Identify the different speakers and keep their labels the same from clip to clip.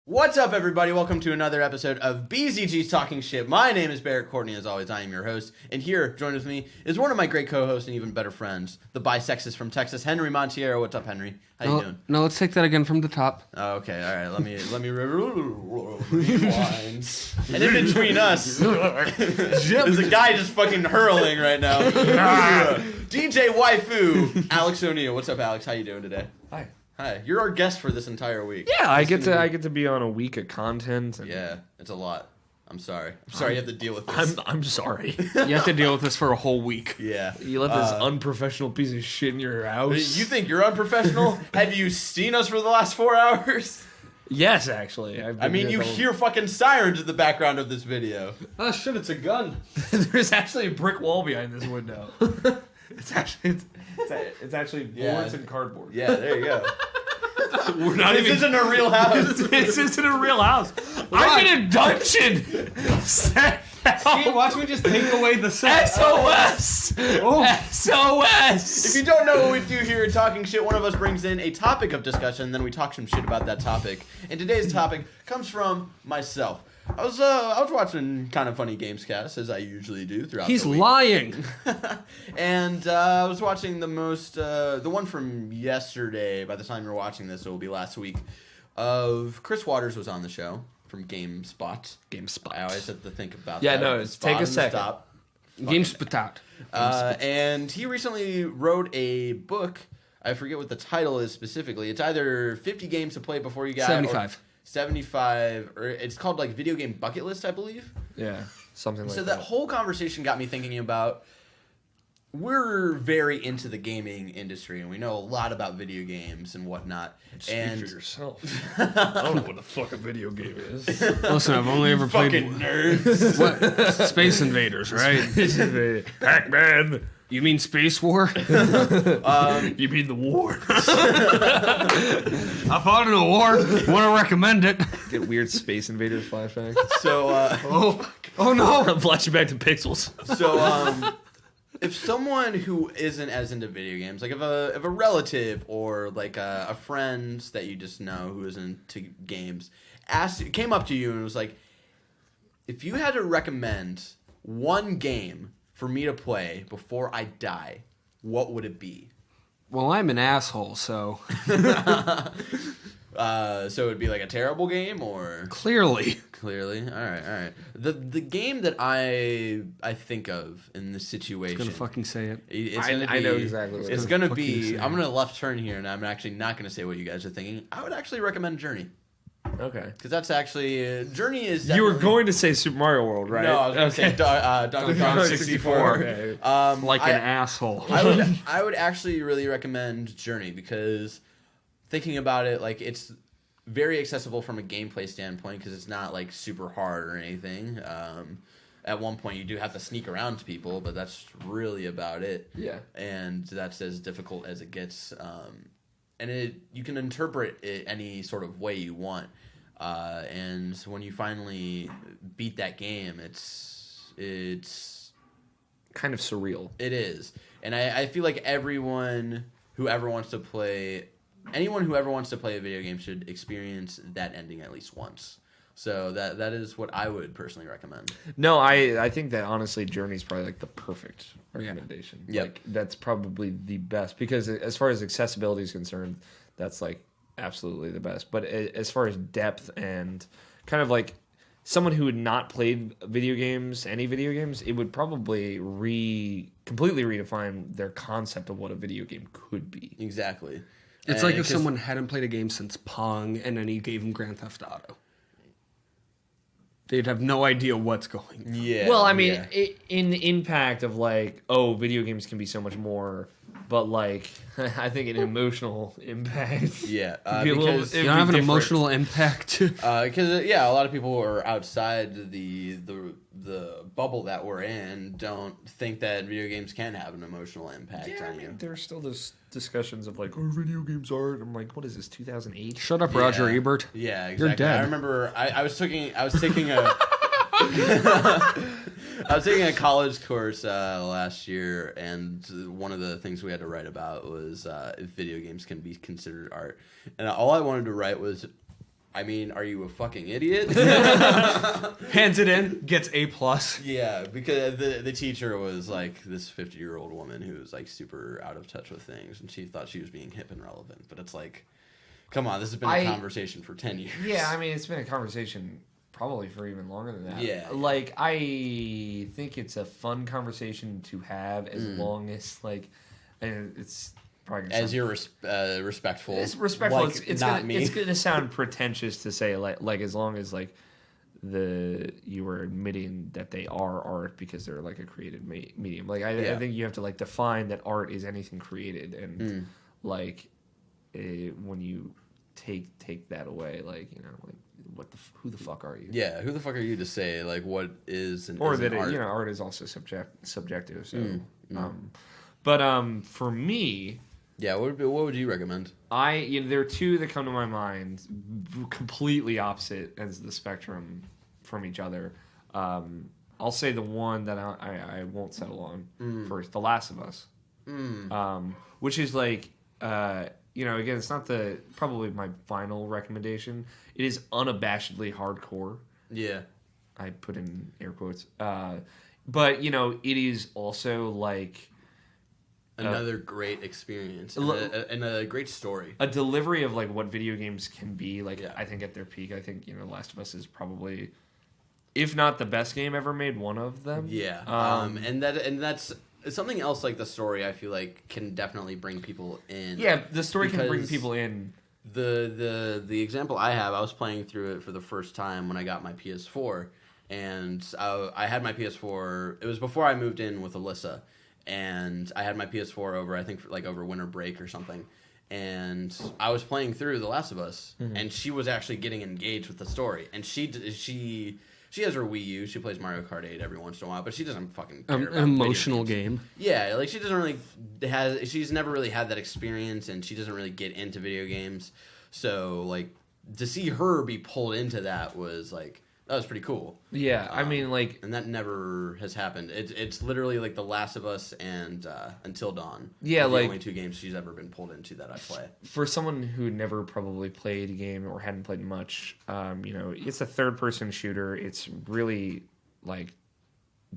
Speaker 1: What's up, everybody? Welcome to another episode of BZG's Talking Shit. My name is Barrett Courtney. As always, I am your host. And here, joined with me, is one of my great co-hosts and even better friends, the bisexist from Texas, Henry Montiero. What's up, Henry? How you doing?
Speaker 2: No, let's take that again from the top.
Speaker 1: Oh, okay, all right. Let me rewind. And in between us, there's a guy just fucking hurling right now. DJ Waifu, Alex O'Neill. What's up, Alex? How you doing today? Hi, you're our guest for this entire week.
Speaker 3: Yeah, I get to be on a week of content.
Speaker 1: Yeah, it's a lot. I'm sorry. I'm sorry you have to deal with this.
Speaker 3: I'm sorry.
Speaker 2: You have to deal with this for a whole week.
Speaker 1: Yeah.
Speaker 3: You let this unprofessional piece of shit in your house.
Speaker 1: You think you're unprofessional? Have you seen us for the last 4 hours?
Speaker 3: Yes, actually.
Speaker 1: I mean, you hear fucking sirens in the background of this video.
Speaker 2: Oh shit, it's a gun.
Speaker 3: There's actually a brick wall behind this window. It's actually boards and cardboard.
Speaker 1: Yeah, there you go.
Speaker 3: We're not
Speaker 1: This isn't a real house.
Speaker 3: This isn't a real house. I'm in a dungeon.
Speaker 2: See, watch me just take away the set.
Speaker 3: SOS! SOS!
Speaker 1: If you don't know what we do here at Talking Shit, one of us brings in a topic of discussion, then we talk some shit about that topic. And today's topic comes from myself. I was watching Kind of Funny Gamescast, as I usually do throughout the week.
Speaker 2: He's lying.
Speaker 1: And I was watching the one from yesterday. By the time you're watching this, it will be last week. Of Chris Waters was on the show from GameSpot. I always have to think about that.
Speaker 3: Yeah, no, take a second.
Speaker 2: GameSpot.
Speaker 1: And he recently wrote a book. I forget what the title is specifically. It's either 50 games to play before you die.
Speaker 2: 75.
Speaker 1: 75, or it's called like Video Game Bucket List, I believe.
Speaker 3: Yeah, something like that.
Speaker 1: So that whole conversation got me thinking about, we're very into the gaming industry and we know a lot about video games and whatnot.
Speaker 3: Speak for yourself. I don't know what the fuck a video game is.
Speaker 2: Listen, I've only ever played
Speaker 1: Fucking nerds.
Speaker 2: What? Space Invaders, right?
Speaker 3: Pac-Man.
Speaker 2: You mean Space War?
Speaker 3: You mean the war?
Speaker 2: I fought in a war. Want to recommend it?
Speaker 3: Get weird Space Invaders flashbacks.
Speaker 1: So,
Speaker 2: Oh no!
Speaker 3: I'm flashing back to Pixels.
Speaker 1: so, if someone who isn't as into video games, like if a relative or like a friend that you just know who isn't into games, came up to you and was like, if you had to recommend one game for me to play before I die, what would it be?
Speaker 2: Well, I'm an asshole, so...
Speaker 1: So it'd be like a terrible game, or...
Speaker 2: Clearly.
Speaker 1: Clearly. All right. The game that I think of in this situation...
Speaker 2: Gonna fucking say it.
Speaker 3: I know exactly what
Speaker 1: it's
Speaker 3: it
Speaker 1: gonna
Speaker 2: is.
Speaker 1: be... I'm gonna left turn here, and I'm actually not gonna say what you guys are thinking. I would actually recommend Journey.
Speaker 3: Okay.
Speaker 1: Because that's actually... Journey is
Speaker 3: You were
Speaker 1: definitely-
Speaker 3: going to say Super Mario World, right?
Speaker 1: No, I was gonna say Donkey Kong 64.
Speaker 3: Okay.
Speaker 2: Like an asshole.
Speaker 1: I would actually really recommend Journey because thinking about it, like it's very accessible from a gameplay standpoint because it's not like super hard or anything. At one point, you do have to sneak around to people, but that's really about it.
Speaker 3: Yeah.
Speaker 1: And that's as difficult as it gets. And you can interpret it any sort of way you want. And when you finally beat that game, it's
Speaker 3: Kind of surreal.
Speaker 1: it is. And I feel like anyone who ever wants to play a video game should experience that ending at least once. So that is what I would personally recommend.
Speaker 3: No, I think that honestly Journey's probably like the perfect recommendation.
Speaker 1: Yep.
Speaker 3: Like that's probably the best because as far as accessibility is concerned, that's like absolutely the best. But as far as depth and kind of like someone who had not played any video games, it would probably completely redefine their concept of what a video game could be.
Speaker 1: Exactly.
Speaker 2: It's like if someone hadn't played a game since Pong and then you gave them Grand Theft Auto. They'd have no idea what's going on.
Speaker 1: Yeah.
Speaker 3: Well, I mean, in the impact of like, video games can be so much more, but like, I think an emotional impact.
Speaker 1: Yeah.
Speaker 3: Because
Speaker 2: You don't have an emotional impact.
Speaker 1: Because a lot of people who are outside the bubble that we're in don't think that video games can have an emotional impact on you.
Speaker 3: There's still those discussions of like, video games are. I'm like, what is this? 2008?
Speaker 2: Shut up, Roger Ebert.
Speaker 1: Yeah, exactly.
Speaker 2: You're dead.
Speaker 1: I remember I was taking a a college course last year, and one of the things we had to write about was if video games can be considered art. And all I wanted to write was I mean, are you a fucking idiot?
Speaker 2: Hands it in, gets A+.
Speaker 1: Yeah, because the teacher was like this 50-year-old woman who was like super out of touch with things, and she thought she was being hip and relevant. But it's like, come on, this has been a conversation for 10 years.
Speaker 3: Yeah, I mean, it's been a conversation probably for even longer than that.
Speaker 1: Yeah.
Speaker 3: Like, I think it's a fun conversation to have as long as, like, and it's probably
Speaker 1: as you're respectful.
Speaker 3: It's respectful.
Speaker 1: Like,
Speaker 3: it's gonna sound pretentious to say like as long as like you are admitting that they are art because they're like a created medium. Like I think you have to like define that art is anything created, and like when you take that away, like like who the fuck are you?
Speaker 1: Yeah, who the fuck are you to say like what is and
Speaker 3: or
Speaker 1: isn't
Speaker 3: that
Speaker 1: art?
Speaker 3: art is also subjective. So, but for me.
Speaker 1: Yeah, what would you recommend?
Speaker 3: There are two that come to my mind, completely opposite ends of the spectrum from each other. I'll say the one that I won't settle on first, The Last of Us, which is like, again, it's not probably my final recommendation. It is unabashedly hardcore.
Speaker 1: Yeah,
Speaker 3: I put in air quotes, but it is also like.
Speaker 1: Another great experience and a great story.
Speaker 3: A delivery of like what video games can be. Like I think at their peak, I think Last of Us is probably, if not the best game ever made, one of them.
Speaker 1: Yeah, and that's something else. Like the story, I feel like can definitely bring people in.
Speaker 3: Yeah, the story can bring people in.
Speaker 1: The example I have, I was playing through it for the first time when I got my PS4, and I had my PS4. It was before I moved in with Alyssa. And I had my PS4 over, I think, over winter break or something. And I was playing through The Last of Us, and she was actually getting engaged with the story. And she has her Wii U. She plays Mario Kart 8 every once in a while, but she doesn't fucking care about
Speaker 2: an emotional game.
Speaker 1: Yeah, like she doesn't really she's never really had that experience, and she doesn't really get into video games. So like to see her be pulled into that was like. That was pretty cool.
Speaker 3: Yeah, I mean, like...
Speaker 1: And that never has happened. It's literally like The Last of Us and Until Dawn.
Speaker 3: Yeah,
Speaker 1: the
Speaker 3: like...
Speaker 1: only two games she's ever been pulled into that I play.
Speaker 3: For someone who never probably played a game or hadn't played much, it's a third-person shooter. It's really, like,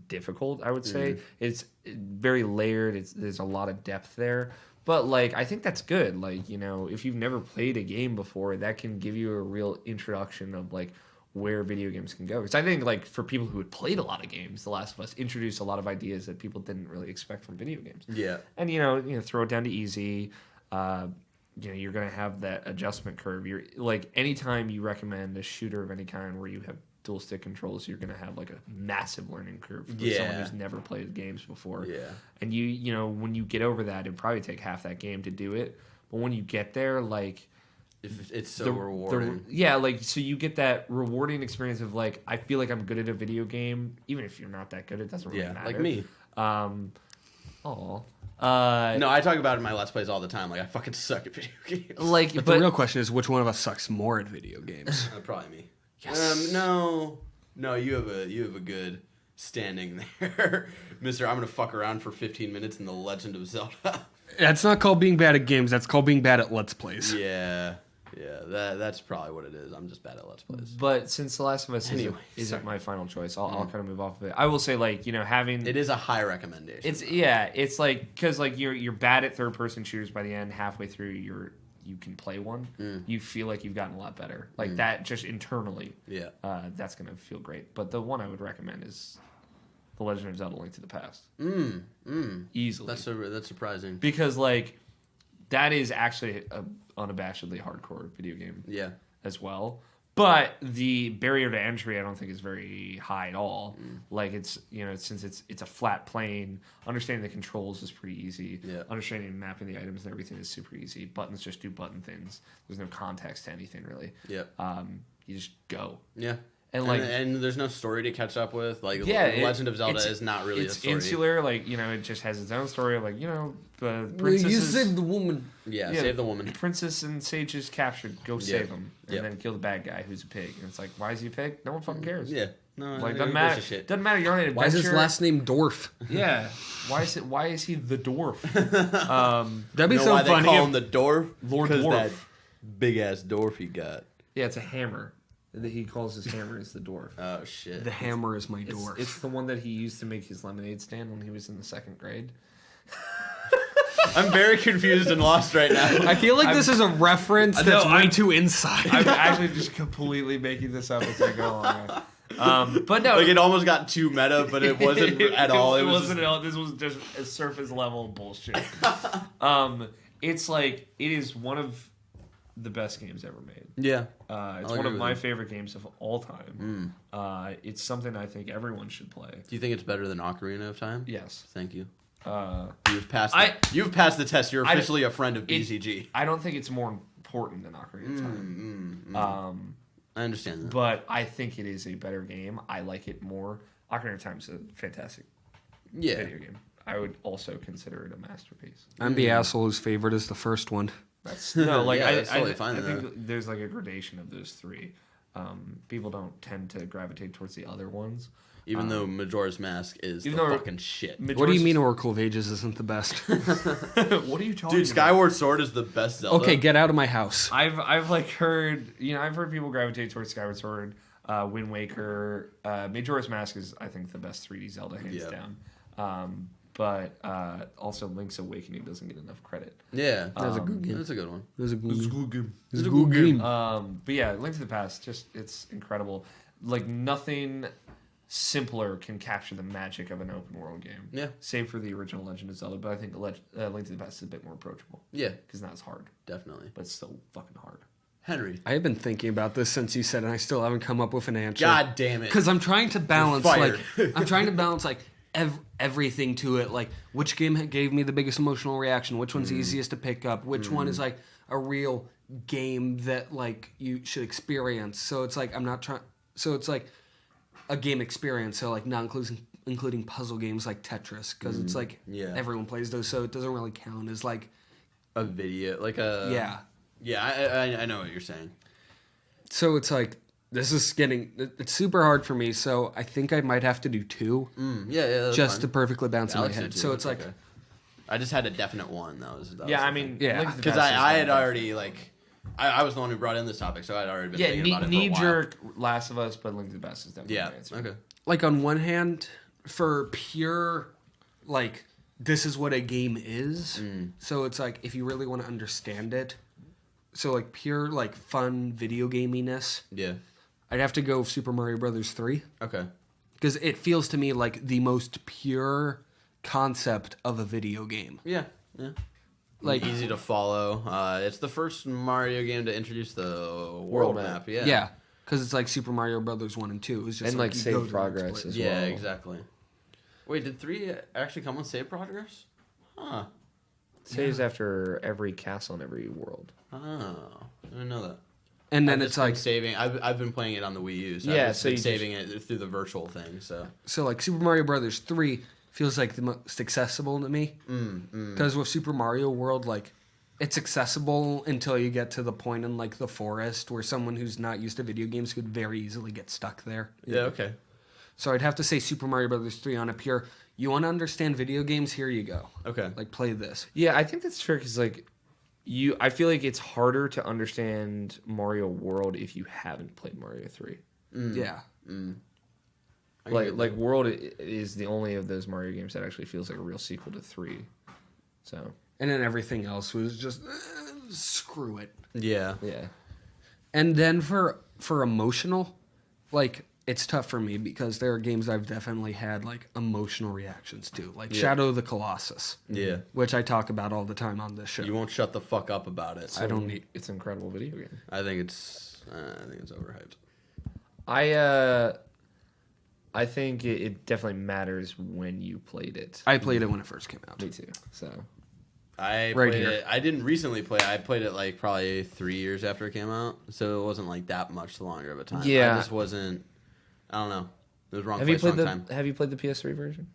Speaker 3: difficult, I would say. It's very layered. There's a lot of depth there. But, like, I think that's good. Like, if you've never played a game before, that can give you a real introduction of, like... where video games can go. Because I think, like, for people who had played a lot of games, The Last of Us introduced a lot of ideas that people didn't really expect from video games.
Speaker 1: Yeah.
Speaker 3: And, throw it down to easy. You're going to have that adjustment curve. You're like, anytime you recommend a shooter of any kind where you have dual stick controls, you're going to have, like, a massive learning curve for someone who's never played games before.
Speaker 1: Yeah.
Speaker 3: And, when you get over that, it'd probably take half that game to do it. But when you get there, like...
Speaker 1: It's so rewarding.
Speaker 3: So you get that rewarding experience of like, I feel like I'm good at a video game, even if you're not that good, it doesn't really matter.
Speaker 1: Like me.
Speaker 3: No,
Speaker 1: I talk about it in my Let's Plays all the time. Like, I fucking suck at video games.
Speaker 2: But the real question is, which one of us sucks more at video games?
Speaker 1: Probably me. Yes. No, you have a good standing there, Mister. I'm gonna fuck around for 15 minutes in The Legend of Zelda.
Speaker 2: That's not called being bad at games. That's called being bad at Let's Plays.
Speaker 1: Yeah, that's probably what it is. I'm just bad at Let's Plays.
Speaker 3: But since The Last of Us isn't my final choice, I'll kind of move off of it. I will say, like, having...
Speaker 1: It is a high recommendation.
Speaker 3: It's like, because, like, you're bad at third-person shooters by the end. Halfway through, you can play one. You feel like you've gotten a lot better. Like, that just internally.
Speaker 1: Yeah.
Speaker 3: That's going to feel great. But the one I would recommend is The Legend of Zelda: Link to the Past. Easily.
Speaker 1: That's surprising.
Speaker 3: Because, like, that is actually a unabashedly hardcore video game.
Speaker 1: Yeah.
Speaker 3: As well. But the barrier to entry, I don't think, is very high at all. Like, it's, since it's a flat plane, understanding the controls is pretty easy.
Speaker 1: Yeah.
Speaker 3: Understanding and mapping the items and everything is super easy. Buttons just do button things. There's no context to anything, really.
Speaker 1: Yeah.
Speaker 3: You just go.
Speaker 1: Yeah.
Speaker 3: And, like,
Speaker 1: and there's no story to catch up with. Like, Legend of Zelda is not really a story.
Speaker 3: It's insular. Like, it just has its own story. Like, the princess.
Speaker 2: You saved the woman.
Speaker 1: Yeah, save the woman.
Speaker 3: Princess and Sage is captured. Go save him, and then kill the bad guy who's a pig. And it's like, why is he a pig? No one fucking cares.
Speaker 1: Yeah. No,
Speaker 3: like, doesn't matter. Doesn't matter. You're on an adventure.
Speaker 2: Why is his last name Dwarf?
Speaker 3: Yeah. Why is he the dwarf?
Speaker 2: That'd be so
Speaker 1: why
Speaker 2: funny.
Speaker 1: They call him the dwarf?
Speaker 3: Lord Dwarf.
Speaker 1: That big ass dwarf he got.
Speaker 3: Yeah, it's a hammer. He calls his hammer is the dwarf.
Speaker 1: Oh shit.
Speaker 2: The hammer is my dwarf.
Speaker 3: It's the one that he used to make his lemonade stand when he was in the 2nd grade.
Speaker 1: I'm very confused and lost right now.
Speaker 2: I feel like this is a reference that's way too inside.
Speaker 3: I'm actually just completely making this up as I go along. But no,
Speaker 1: Like it almost got too meta, but it wasn't at all.
Speaker 3: It wasn't at all. This was just a surface level bullshit. It's like it is one of the best games ever made.
Speaker 1: Yeah.
Speaker 3: It's one of my favorite games of all time. It's something I think everyone should play.
Speaker 1: Do you think it's better than Ocarina of Time?
Speaker 3: Yes.
Speaker 1: Thank you.
Speaker 3: Uh,
Speaker 1: You've passed. You've passed the test. You're officially a friend of BCG.
Speaker 3: I don't think it's more important than Ocarina of Time.
Speaker 1: I understand that.
Speaker 3: But I think it is a better game. I like it more. Ocarina of Time is a fantastic video game. I would also consider it a masterpiece.
Speaker 2: I'm the asshole whose favorite is the first one.
Speaker 3: That's no, like
Speaker 1: Yeah, that's
Speaker 3: I
Speaker 1: totally fine,
Speaker 3: think there's like a gradation of those three. People don't tend to gravitate towards the other ones.
Speaker 1: Even though Majora's Mask is the fucking shit.
Speaker 2: What do you mean Oracle of Ages isn't the best?
Speaker 3: What are you talking
Speaker 1: Dude,
Speaker 3: about?
Speaker 1: Skyward Sword is the best Zelda.
Speaker 2: Okay, get out of my house.
Speaker 3: I've like heard I've heard people gravitate towards Skyward Sword, Wind Waker, Majora's Mask is I think the best 3D Zelda hands down. But also Link's Awakening doesn't get enough credit.
Speaker 1: Yeah,
Speaker 2: That's a good game.
Speaker 1: That's a good one.
Speaker 2: It's a good game.
Speaker 1: It's a good game.
Speaker 3: But yeah, Link to the Past, it's incredible. Like nothing simpler can capture the magic of an open world game.
Speaker 1: Yeah.
Speaker 3: Save for the original Legend of Zelda, but I think Link to the Past is a bit more approachable.
Speaker 1: Yeah,
Speaker 3: because not as hard,
Speaker 1: definitely.
Speaker 3: but it's still fucking hard.
Speaker 1: Henry.
Speaker 2: I have been thinking about this since you said, and I still haven't come up with an answer.
Speaker 1: God damn it.
Speaker 2: Because I'm trying to balance,
Speaker 1: You're
Speaker 2: like, everything to it. Like, which game gave me the biggest emotional reaction? Which one's easiest to pick up? Which one is like a real game that like you should experience? So it's like I'm not trying. So it's like a game experience. So like not including puzzle games like Tetris, because it's like everyone plays those, so it doesn't really count as like
Speaker 1: a video, like a I know what you're saying.
Speaker 2: So it's like this is it's super hard for me. So I think I might have to do two.
Speaker 1: That's
Speaker 2: just
Speaker 1: fine.
Speaker 2: to perfectly bounce in my
Speaker 1: Alex did
Speaker 2: head.
Speaker 1: too,
Speaker 2: So
Speaker 1: that's
Speaker 2: it's like
Speaker 1: okay. I just had a definite one. That was
Speaker 3: I mean,
Speaker 1: because I had already like I was the one who brought in this topic, so I'd already been thinking about it for a while.
Speaker 3: knee-jerk Last of Us, but Link to the Past is definitely the answer.
Speaker 1: Okay.
Speaker 2: like on one hand, for pure like this is what a game is. So it's like if you really want to understand it, so like pure like fun video gaminess.
Speaker 1: Yeah.
Speaker 2: I'd have to go Super Mario Brothers 3
Speaker 1: Okay.
Speaker 2: because it feels to me like the most pure concept of a video game.
Speaker 1: Yeah. Like easy to follow. It's the first Mario game to introduce the world map.
Speaker 2: Yeah. Because it's like Super Mario Brothers 1 and 2. It's just
Speaker 3: And like
Speaker 2: you
Speaker 3: save
Speaker 2: go to the next
Speaker 3: progress
Speaker 2: place.
Speaker 3: as
Speaker 1: Yeah,
Speaker 3: well.
Speaker 1: exactly. Wait, did 3 actually come with save progress? Huh.
Speaker 3: Saves after every castle in every world.
Speaker 1: Oh, I didn't know that.
Speaker 2: And then
Speaker 1: I've
Speaker 2: it's
Speaker 1: just been
Speaker 2: like
Speaker 1: saving. I've been playing it on the Wii U. So
Speaker 3: Yeah,
Speaker 1: I've just
Speaker 3: so
Speaker 1: been
Speaker 3: you
Speaker 1: saving it through the virtual thing. So
Speaker 2: like Super Mario Brothers 3 feels like the most accessible to me. Because with Super Mario World, like it's accessible until you get to the point in like the forest where someone who's not used to video games could very easily get stuck there.
Speaker 1: yeah, okay.
Speaker 2: So I'd have to say Super Mario Brothers 3 on a pure. You want to understand video games? Here you go.
Speaker 1: Okay.
Speaker 2: Like play this.
Speaker 3: Yeah, I think that's fair because like I feel like it's harder to understand Mario World if you haven't played Mario 3.
Speaker 2: Yeah.
Speaker 3: Like World is the only of those Mario games that actually feels like a real sequel to 3. So
Speaker 2: And then everything else was just screw it.
Speaker 1: Yeah.
Speaker 3: yeah,
Speaker 2: And then for emotional, like it's tough for me because there are games I've definitely had like emotional reactions to, like Shadow of the Colossus.
Speaker 1: Yeah.
Speaker 2: Which I talk about all the time on this show.
Speaker 1: You won't shut the fuck up about it.
Speaker 2: I don't need.
Speaker 3: it's an incredible video game.
Speaker 1: I think it's overhyped.
Speaker 3: I think it definitely matters when you played it.
Speaker 2: I played it when it first came out.
Speaker 3: Me too. So
Speaker 1: I
Speaker 2: Right
Speaker 1: played
Speaker 2: here.
Speaker 1: it. I didn't recently play it. I played it like probably 3 years after it came out, so it wasn't like that much longer of a time.
Speaker 3: Yeah.
Speaker 1: I just wasn't. I don't know. It was wrong
Speaker 3: have you
Speaker 1: place,
Speaker 3: played
Speaker 1: wrong time.
Speaker 3: Have you played the PS3 version?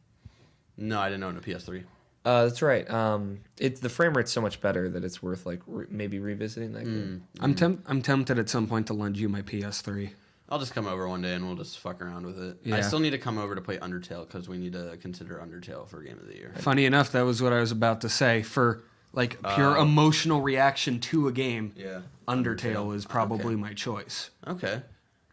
Speaker 1: No, I didn't own a PS3.
Speaker 3: That's right. The frame rate's so much better that it's worth like maybe revisiting that game.
Speaker 2: I'm tempted at some point to lend you my PS3.
Speaker 1: I'll just come over one day and we'll just fuck around with it.
Speaker 2: Yeah.
Speaker 1: I still need to come over to play Undertale because we need to consider Undertale for Game of the Year.
Speaker 2: Funny enough, that was what I was about to say. For like pure emotional reaction to a game,
Speaker 1: Yeah.
Speaker 2: Undertale is probably my choice.
Speaker 1: Okay.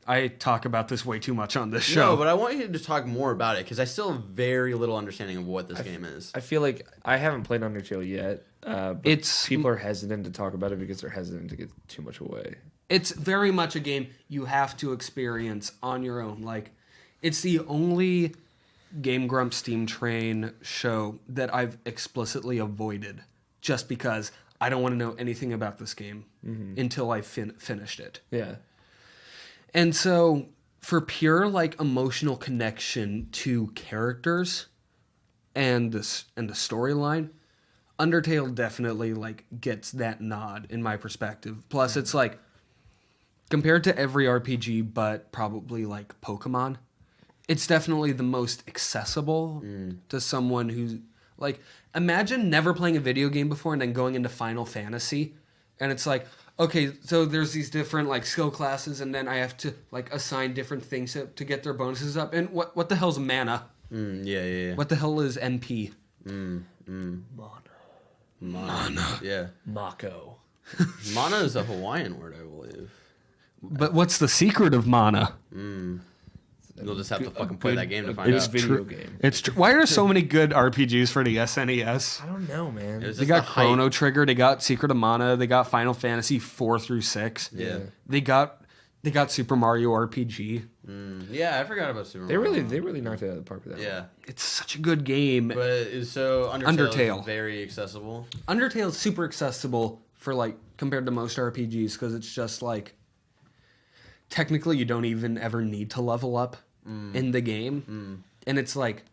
Speaker 2: I talk about this way too much on this show.
Speaker 1: No, but I want you to talk more about it because I still have very little understanding of what this game is.
Speaker 3: I feel like I haven't played Undertale yet. But people are hesitant to talk about it because they're hesitant to get too much away.
Speaker 2: It's very much a game you have to experience on your own. Like, it's the only Game Grumps Steam Train show that I've explicitly avoided just because I don't want to know anything about this game until I finished it.
Speaker 3: Yeah.
Speaker 2: And so, for pure like emotional connection to characters and the storyline, Undertale definitely like gets that nod in my perspective. Plus, it's like compared to every RPG, but probably like Pokemon, it's definitely the most accessible to someone who's like, imagine never playing a video game before and then going into Final Fantasy, and it's like, okay, so there's these different like skill classes, and then I have to like assign different things to get their bonuses up. And what the hell's mana?
Speaker 1: Yeah.
Speaker 2: What the hell is MP?
Speaker 1: Mana. Yeah.
Speaker 3: Mako.
Speaker 1: Mana is a Hawaiian word, I believe.
Speaker 2: But what's the secret of mana?
Speaker 1: You'll just have to fucking play that game to find
Speaker 3: It's
Speaker 1: out.
Speaker 3: video game.
Speaker 2: It's why are so many good RPGs for the SNES?
Speaker 3: I don't know, man.
Speaker 1: It was
Speaker 2: They
Speaker 1: just
Speaker 2: got
Speaker 1: the hype.
Speaker 2: Chrono Trigger, they got Secret of Mana, they got Final Fantasy 4 through 6.
Speaker 1: Yeah.
Speaker 2: They got Super Mario RPG.
Speaker 1: Yeah, I forgot about Super
Speaker 3: They
Speaker 1: Mario.
Speaker 3: really knocked it out of the park with that.
Speaker 1: Yeah.
Speaker 2: It's such a good game.
Speaker 1: But so Undertale. Is very accessible.
Speaker 2: Undertale is super accessible for like compared to most RPGs because it's just like technically you don't even ever need to level up in the game, and it's like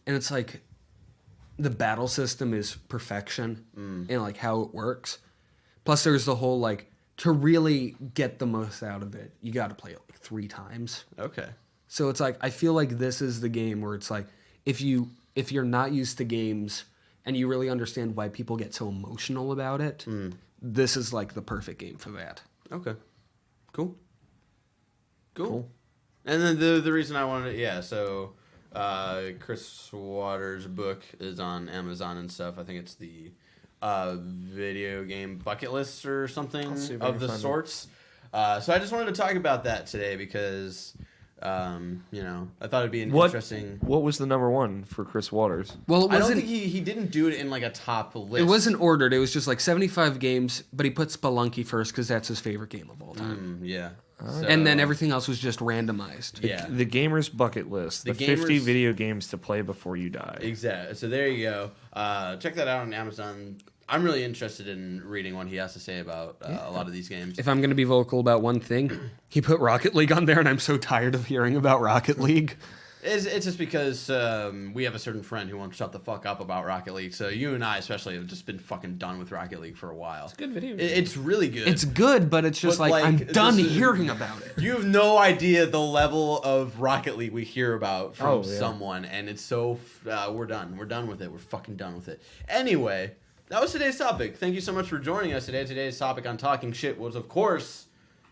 Speaker 2: the battle system is perfection in like how it works. Plus, there's the whole like to really get the most out of it, you got to play it like 3 times.
Speaker 1: Okay.
Speaker 2: So it's like I feel like this is the game where it's like if you're not used to games and you really understand why people get so emotional about it, this is like the perfect game for that.
Speaker 1: Okay. Cool. And then the reason I wanted to, so Chris Waters' book is on Amazon and stuff. I think it's the video game bucket list or something of the sorts. So I just wanted to talk about that today because, I thought it'd be an interesting...
Speaker 3: What was the number one for Chris Waters?
Speaker 2: Well,
Speaker 1: I don't think he didn't do it in like a top list.
Speaker 2: It wasn't ordered. It was just like 75 games, but he put Spelunky first because that's his favorite game of all time.
Speaker 1: Yeah.
Speaker 2: And then everything else was just randomized.
Speaker 1: Yeah.
Speaker 3: The gamer's bucket list. The 50 video games to play before you die.
Speaker 1: Exactly. So there you go. Check that out on Amazon. I'm really interested in reading what he has to say about a lot of these games.
Speaker 2: If I'm going to be vocal about one thing, he put Rocket League on there, and I'm so tired of hearing about Rocket League.
Speaker 1: It's just because we have a certain friend who won't shut the fuck up about Rocket League. So you and I especially have just been fucking done with Rocket League for a while. It's
Speaker 3: a good video game.
Speaker 1: It's really good.
Speaker 2: It's good, but it's just
Speaker 1: But,
Speaker 2: like, I'm done
Speaker 1: this is-
Speaker 2: hearing about it.
Speaker 1: You have no idea the level of Rocket League we hear about from
Speaker 3: Oh, yeah.
Speaker 1: someone, and it's so we're done. We're done with it. We're fucking done with it. Anyway, that was today's topic. Thank you so much for joining us today. Today's topic on Talking Shit was, of course,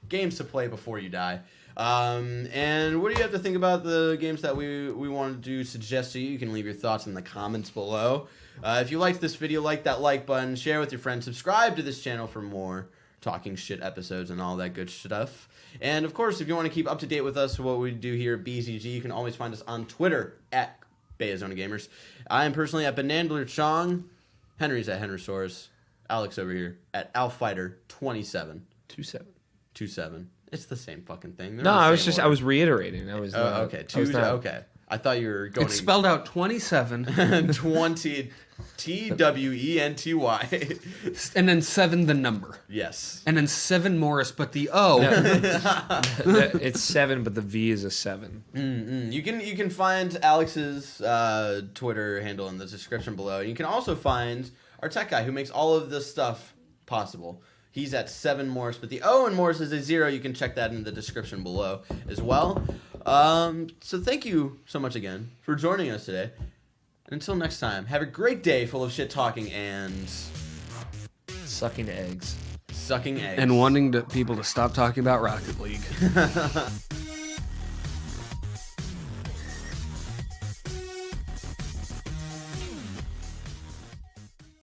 Speaker 1: games to play before you die. And what do you have to think about the games that we wanted to suggest to you? You can leave your thoughts in the comments below. If you liked this video, like that like button, share with your friends, subscribe to this channel for more Talking Shit episodes and all that good stuff. And of course, if you want to keep up to date with us, what we do here at BZG, you can always find us on Twitter at baiazonagamers. I am personally at Benandler Chong. Henry's at Henrysaurus. Alex over here at AlFighter27. 27. It's the same fucking thing. They're
Speaker 3: No,
Speaker 1: in the
Speaker 3: I was
Speaker 1: same
Speaker 3: just
Speaker 1: order.
Speaker 3: I was reiterating. I was
Speaker 1: okay.
Speaker 3: I was not-
Speaker 1: Okay. I thought you were going
Speaker 2: It's spelled out 27,
Speaker 1: 20 TWENTY.
Speaker 2: and then 7 the number.
Speaker 1: Yes.
Speaker 2: And then 7 Morris, but the O.
Speaker 3: It's 7, but the V is a 7.
Speaker 1: You can find Alex's Twitter handle in the description below. You can also find our tech guy who makes all of this stuff possible. He's at 7 Morris, but the O in Morris is a 0. You can check that in the description below as well. So thank you so much again for joining us today. Until next time, have a great day full of shit talking and
Speaker 3: Sucking eggs.
Speaker 1: sucking eggs.
Speaker 2: And wanting people to stop talking about Rocket League.